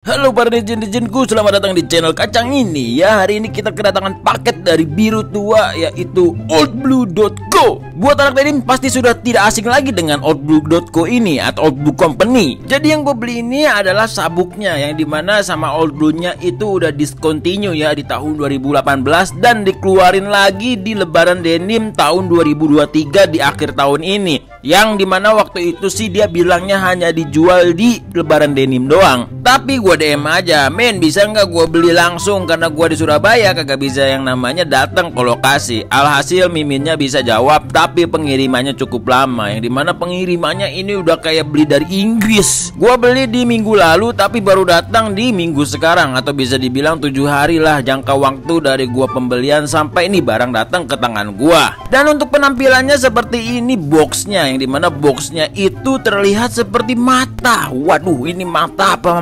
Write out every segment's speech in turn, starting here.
Halo para netizen-netizenku, selamat datang di channel Kacang ini. Ya, hari ini kita kedatangan paket dari biru tua, yaitu oldblue.co. Buat anak denim pasti sudah tidak asing lagi dengan oldblue.co ini atau Oldblue Company. Jadi yang gue beli ini adalah sabuknya, yang dimana sama oldblue-nya itu udah discontinue ya di tahun 2018 dan dikeluarin lagi di lebaran denim tahun 2023 di akhir tahun ini. Yang dimana waktu itu sih dia bilangnya hanya dijual di lebaran denim doang. Tapi gue DM aja, men bisa nggak gue beli langsung, karena gue di Surabaya kagak bisa yang namanya datang ke lokasi. Alhasil miminnya bisa jawab, tapi pengirimannya cukup lama, yang dimana pengirimannya ini udah kayak beli dari Inggris. Gue beli di minggu lalu tapi baru datang di minggu sekarang, atau bisa dibilang 7 hari lah jangka waktu dari gue pembelian sampai ini barang datang ke tangan gue. Dan untuk penampilannya seperti ini boxnya, yang dimana boxnya itu terlihat seperti mata. Waduh, ini mata apa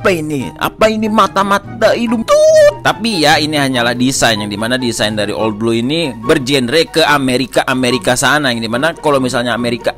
ini? Apa ini mata-mata hidung tuh? Tapi ya ini hanyalah desain, yang dimana desain dari Oldblue ini bergenre ke Amerika sana, yang dimana kalau misalnya Amerika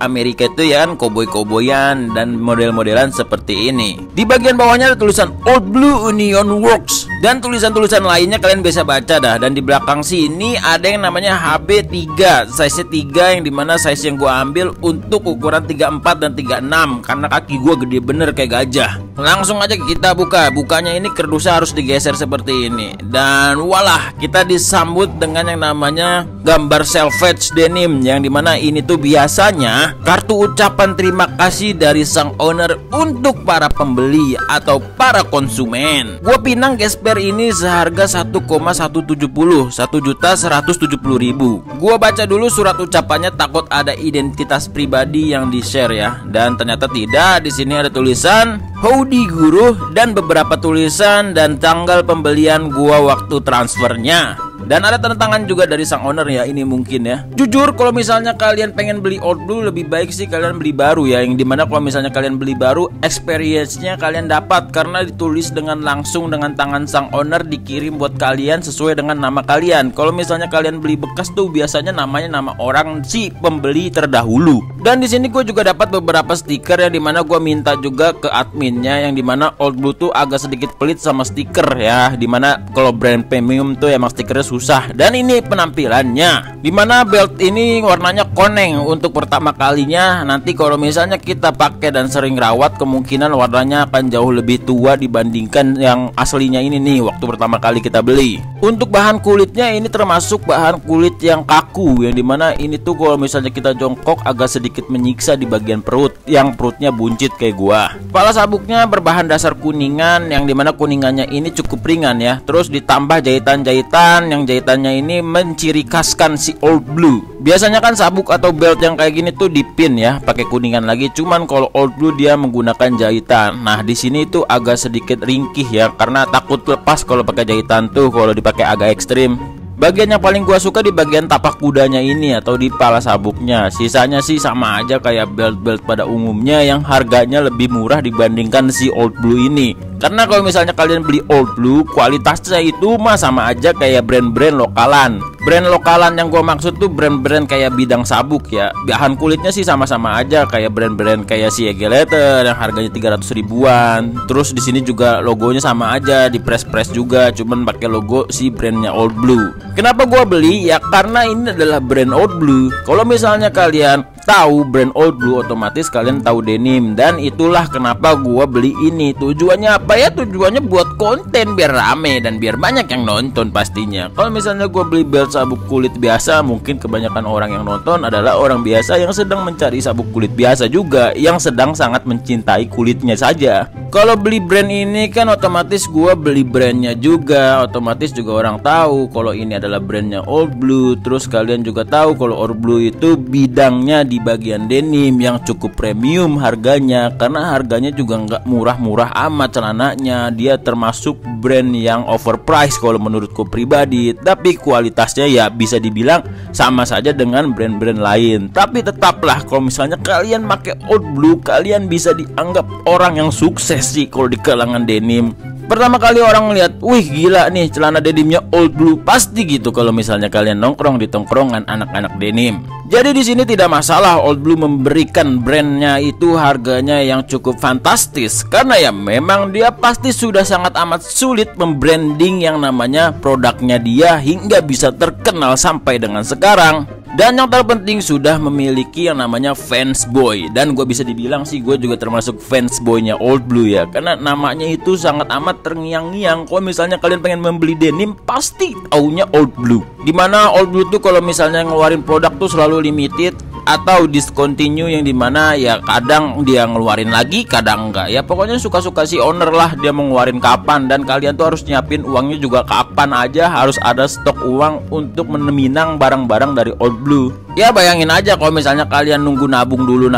itu ya kan koboi-koboyan dan model-modelan seperti ini. Di bagian bawahnya ada tulisan Oldblue Union Works dan tulisan-tulisan lainnya kalian bisa baca dah. Dan di belakang sini ada yang namanya HB3, size 3, yang dimana size yang gua ambil untuk ukuran 34 dan 36 karena kaki gua gede bener kayak gajah. Langsung aja kita bukanya ini kardusnya harus digeser seperti ini. Dan walah, kita disambut dengan yang namanya gambar salvage denim, yang dimana ini tuh biasanya kartu ucapan terima kasih dari sang owner untuk para pembeli atau para konsumen. Gua pinang gesper ini seharga 1,170, 1.170.000. Gua baca dulu surat ucapannya, takut ada identitas pribadi yang di-share ya. Dan ternyata tidak. Di sini ada tulisan Howdy Guru dan beberapa tulisan dan tanggal pembelian gua waktu transfernya. Dan ada tanda tangan juga dari sang owner ya, ini mungkin ya. Jujur kalau misalnya kalian pengen beli Oldblue, lebih baik sih kalian beli baru ya. Yang dimana kalau misalnya kalian beli baru, experience-nya kalian dapat karena ditulis dengan langsung dengan tangan sang owner, dikirim buat kalian sesuai dengan nama kalian. Kalau misalnya kalian beli bekas tuh biasanya namanya nama orang si pembeli terdahulu. Dan di sini gue juga dapat beberapa stiker, yang dimana gue minta juga ke adminnya, yang dimana Oldblue tuh agak sedikit pelit sama stiker ya. Dimana kalau brand premium tuh emang stikernya susah. Dan ini penampilannya, dimana belt ini warnanya koneng untuk pertama kalinya. Nanti kalau misalnya kita pakai dan sering rawat, kemungkinan warnanya akan jauh lebih tua dibandingkan yang aslinya ini nih waktu pertama kali kita beli. Untuk bahan kulitnya ini termasuk bahan kulit yang kaku, yang dimana ini tuh kalau misalnya kita jongkok agak sedikit menyiksa di bagian perut, yang perutnya buncit kayak gua. Kepala sabuknya berbahan dasar kuningan, yang dimana kuningannya ini cukup ringan ya. Terus ditambah jahitan-jahitan, yang jahitannya ini menciri khaskan si Oldblue. Biasanya kan sabuk atau belt yang kayak gini tuh dipin ya, pakai kuningan lagi. Cuman kalau Oldblue dia menggunakan jahitan. Nah di sini tuh agak sedikit ringkih ya, karena takut lepas kalau pakai jahitan tuh kalau dipakai agak ekstrim. Bagian yang paling gua suka di bagian tapak kudanya ini atau di pala sabuknya. Sisanya sih sama aja kayak belt-belt pada umumnya, yang harganya lebih murah dibandingkan si Oldblue ini. Karena kalau misalnya kalian beli Oldblue, kualitasnya itu mah sama aja kayak brand-brand lokalan. Brand lokalan yang gue maksud tuh brand-brand kayak bidang sabuk ya. Bahan kulitnya sih sama-sama aja kayak brand-brand kayak si Egeleter yang harganya 300 ribuan. Terus di sini juga logonya sama aja, di press-press juga, cuman pakai logo si brandnya Oldblue. Kenapa gue beli? Ya karena ini adalah brand Oldblue. Kalau misalnya kalian tahu brand Oldblue, otomatis kalian tahu denim. Dan itulah kenapa gua beli ini. Tujuannya apa ya? Tujuannya buat konten biar rame dan biar banyak yang nonton pastinya. Kalau misalnya gua beli belt sabuk kulit biasa, mungkin kebanyakan orang yang nonton adalah orang biasa yang sedang mencari sabuk kulit biasa juga, yang sedang sangat mencintai kulitnya saja. Kalau beli brand ini kan otomatis gua beli brandnya juga, otomatis juga orang tahu kalau ini adalah brandnya Oldblue. Terus kalian juga tahu kalau Oldblue itu bidangnya di bagian denim yang cukup premium harganya, karena harganya juga nggak murah-murah amat celananya. Dia termasuk brand yang overpriced kalau menurutku pribadi, tapi kualitasnya ya bisa dibilang sama saja dengan brand-brand lain. Tapi tetaplah kalau misalnya kalian pakai Oldblue, kalian bisa dianggap orang yang sukses sih kalau di kalangan denim. Pertama kali orang ngeliat, wih gila nih celana denimnya Old Blue, pasti gitu kalau misalnya kalian nongkrong di tongkrongan anak-anak denim. Jadi di sini tidak masalah Old Blue memberikan brandnya itu harganya yang cukup fantastis, karena ya memang dia pasti sudah sangat amat sulit membranding yang namanya produknya dia hingga bisa terkenal sampai dengan sekarang. Dan yang terpenting sudah memiliki yang namanya fansboy. Dan gue bisa dibilang sih gue juga termasuk fansboynya Old Blue ya, karena namanya itu sangat amat terngiang-ngiang. Kalau misalnya kalian pengen membeli denim pasti taunya Old Blue. Dimana Old Blue tuh kalau misalnya ngeluarin produk tuh selalu limited atau discontinue, yang dimana ya kadang dia ngeluarin lagi kadang enggak. Ya pokoknya suka-suka si owner lah dia mau ngeluarin kapan, dan kalian tuh harus nyiapin uangnya juga kapan aja, harus ada stok uang untuk meminang barang-barang dari Old Blue. Ya bayangin aja kalau misalnya kalian nunggu nabung dulu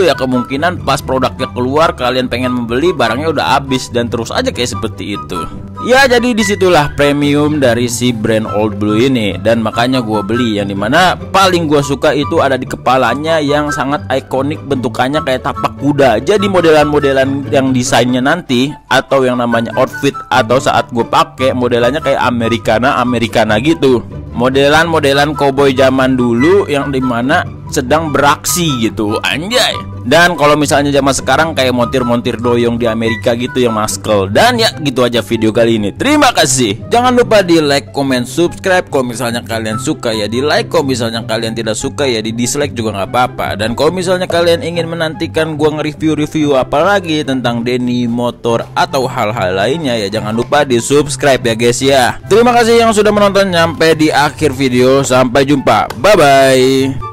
ya kemungkinan pas produknya keluar kalian pengen membeli barangnya udah habis, dan terus aja kayak seperti itu. Ya jadi disitulah premium dari si brand Old Blue ini, dan makanya gue beli. Yang dimana paling gue suka itu ada di kepalanya yang sangat ikonik, bentukannya kayak tapak kuda. Jadi modelan-modelan yang desainnya nanti atau yang namanya outfit atau saat gue pakai modelannya kayak Americana gitu. Modelan cowboy zaman dulu yang dimana sedang beraksi gitu, anjay. Dan kalau misalnya zaman sekarang kayak montir-montir doyong di Amerika gitu yang maskel. Dan ya gitu aja video kali ini. Terima kasih. Jangan lupa di like, comment, subscribe. Kalau misalnya kalian suka ya di like. Kalau misalnya kalian tidak suka ya di dislike juga nggak apa-apa. Dan kalau misalnya kalian ingin menantikan gua nge-review apa lagi tentang denim, motor atau hal-hal lainnya ya jangan lupa di subscribe ya guys ya. Terima kasih yang sudah menonton sampai di akhir video. Sampai jumpa. Bye bye.